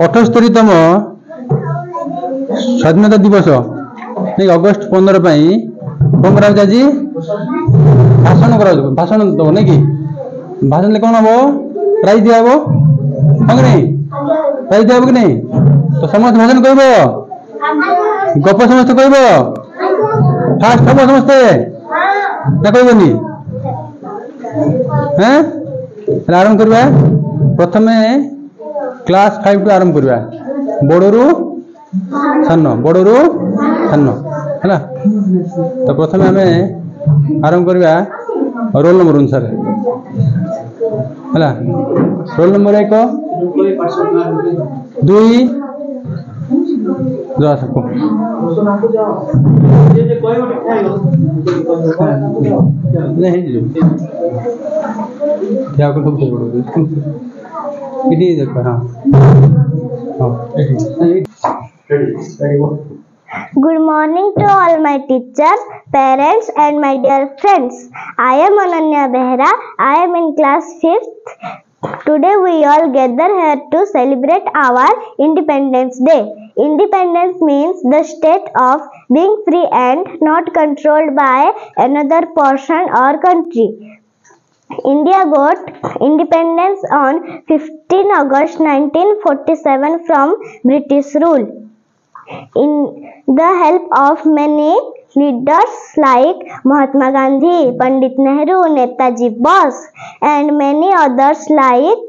78तम स्वाधीनता दिवस अगस्ट 15 कौन करा आज भाषण करा भाषण दब नहीं कि भाषण कौन हम प्राइज दिया हाँ कि नहीं प्राइज दिया कि नहीं तो समस्त भाषण कह गप समस्त कह फास्ट हम समस्ते ना कहबनी आरंभ करवा प्रथम क्लास 5 टू आरंभ करवा बड़रू सान है तो प्रथम आम आरंभ करवा रोल नंबर अनुसार है roll number 1 2 Good morning to all my teachers, parents and my dear friends. I am Ananya Behra. I am in class 5th. Today we all gather here to celebrate our Independence Day. Independence means the state of being free and not controlled by another person or country. India got independence on 15 August 1947 from British rule. In the help of many leaders like Mahatma Gandhi, Pandit Nehru, Netaji Bose, and many others like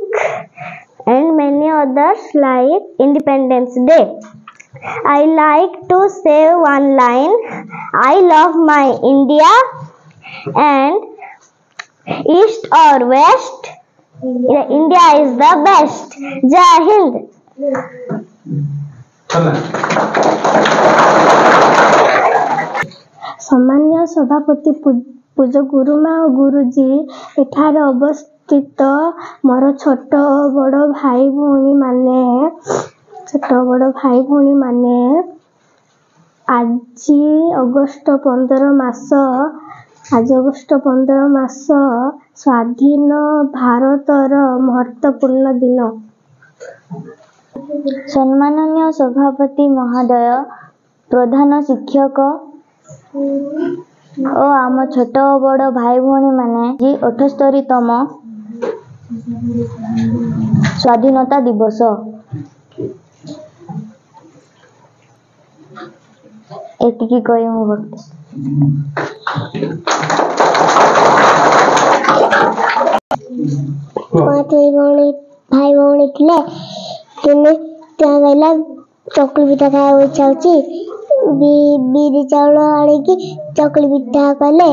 Independence Day. I like to say one line: I love my India, and east or west, India is the best. Jai Hind. सामान्य सभापति पूज्य गुरुमा और गुरुजी एठार अवस्थित मोर छोट बड़ भाई भौणी माने आज अगस्ट 15 मास स्वाधीन भारतर महत्वपूर्ण दिन। सम्माननीय सभापति महोदय, प्रधान शिक्षक और आम छोट बड़ भाई भौणी माने 78तम स्वाधीनता दिवस एतिकी कही मु भाई भौणी थे कहला चकली पिठा खाया इच्छा होची बीरी चाउल आनिकी चकली पिठा कले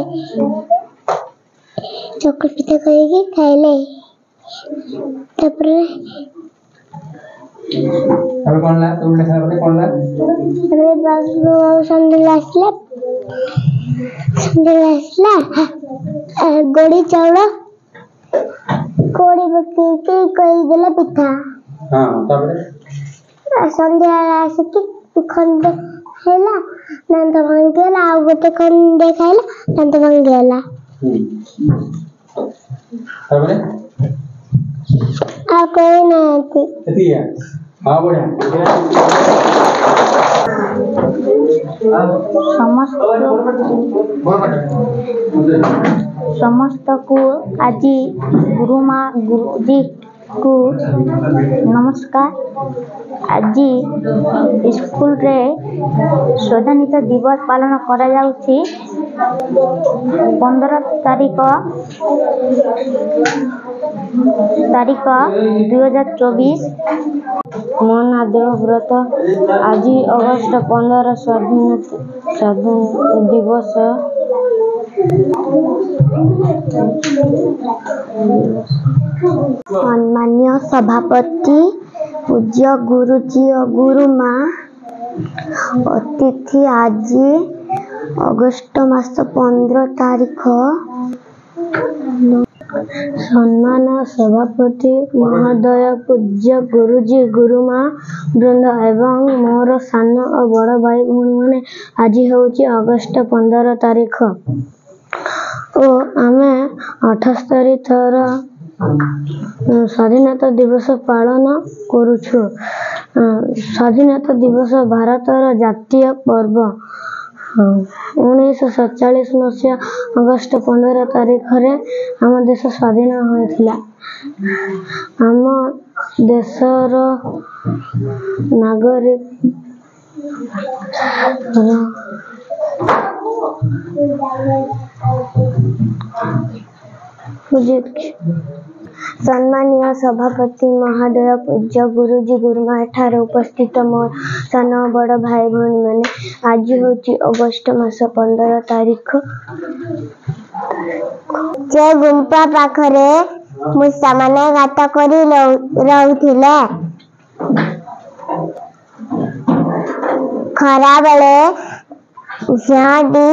चकली पिठा करके खाइले तापरे अब कौन ला तुम लिखा बते कौन ला तापरे बाबू संदेल आसला गोड़ी चाउल कोड़ी बकी के कई देला पिठा हां तापरे संध्या आसिकी खंडे खाइला दांत भांगेला आ गोटे खंडे खाइला दांत भांगेला तापरे आ कोई नहीं एतिया हां बढ़िया समस्त को आज गुरुमा गुरुजी को नमस्कार। आज स्कूल रे स्वाधीनता दिवस पालन करा जाउछि 15 तारीख 2024 मो ना देवव्रत। आज अगस्त 15 स्वाधीनता दिवस सम्मान्य सभापति पूज्य गुरुजी और गुरुमा अतिथि आज अगस्त मास 15 तारीख सम्मान सभापति महोदय पूज्य गुरुजी गुरुमा वृंद एवं मोर सान और बड़ भाई भौणी माने आज होची अगस्त 15 तारीख ओ आमे 78 थर स्वाधीनता दिवस पालन करुछु। ସ୍ୱାଧୀନତା ଦିବସ ଭାରତର ଜାତୀୟ ପର୍ବ। 1947 ମସିହା ଅଗଷ୍ଟ 15 ତାରିଖରେ ଆମ ଦେଶ ସ୍ୱାଧୀନ ହୋଇଥିଲା। ଆମ ଦେଶର ନାଗରିକ ସମ୍ମାନୀୟ ସଭାପତି ମହୋଦୟ, ପୂଜ୍ୟ ଗୁରୁଜୀ ଗୁରୁମା, ଏଠାରେ ଉପସ୍ଥିତ ମୋ ସାନ ଓ ବଡ଼ ଭାଇ ଭଉଣୀମାନେ, ଆଜି ହେଉଛି ଅଗଷ୍ଟ ମାସ 15 ତାରିଖ। ସେ ଗୁମ୍ଫା ପାଖରେ ମୂଷାମାନେ ଗାତ କରି ରହୁଥିଲେ। ଖରାବେଳେ ଝିଅଟି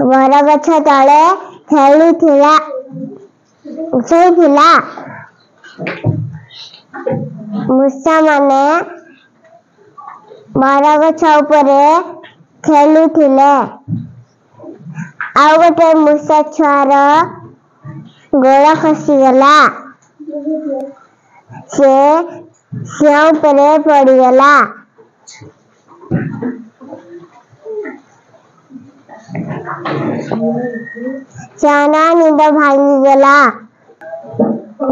ବରଗଛ ତଳେ ଶୋଇଥିଲା। ମୂଷାମାନେ ବରଗଛ ଉପରେ ଖେଳୁଥିଲେ। ଆଉ ଗୋଟେ ମୂଷା ଛୁଆର ଗୋଡ଼ ଖସିଗଲା। ସେ ସିଂହ ଉପରେ ପଡ଼ିଗଲା। ସିଂହର ନିଦ ଭାଙ୍ଗିଗଲା।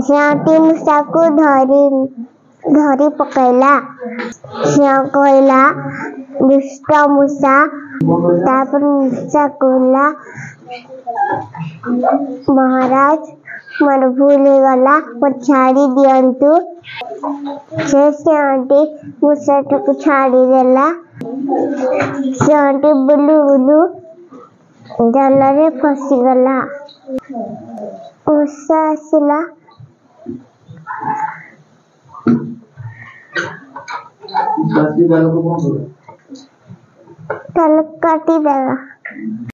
ସିଂହଟି ମୂଷାକୁ ଧରି ପକାଇଲା। ସିଂହ କହିଲା, ଦୁଷ୍ଟ ମୂଷା। ତାପରେ ମୂଷା କହିଲା, ମହାରାଜ, ମୋର ଭୁଲ ହେଇଗଲା, ମୋତେ ଛାଡ଼ି ଦିଅନ୍ତୁ। ସେ ସିଂହଟି ମୂଷାଟାକୁ ଛାଡ଼ିଦେଲା। ସିଂହଟି ବୁଲୁ ବୁଲୁ ଜାଲରେ ଫସିଗଲା। ମୂଷା ଆସିଲା। ଜାଲ କାଟିଦେଲା।